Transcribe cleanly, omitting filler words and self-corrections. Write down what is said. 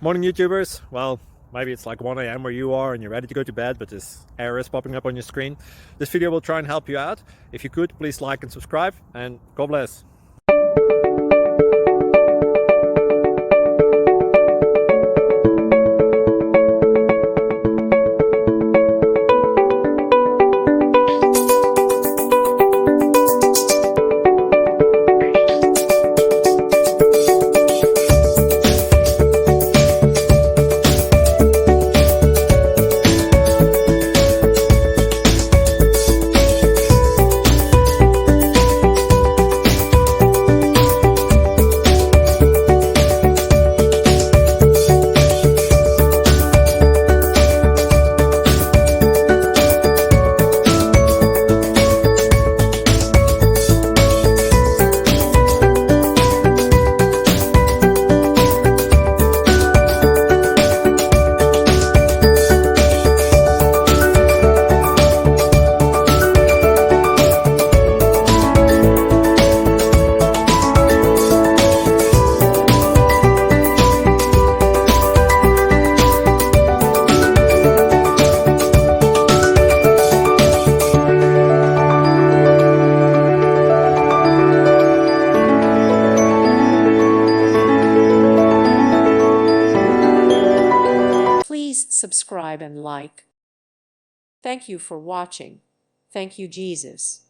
Morning YouTubers. Well, maybe it's like 1 a.m. where you are and you're ready to go to bed, but this error is popping up on your screen. This video will try and help you out. If you could, please like and subscribe, and God bless. Please subscribe and like. Thank you for watching. Thank you, Jesus.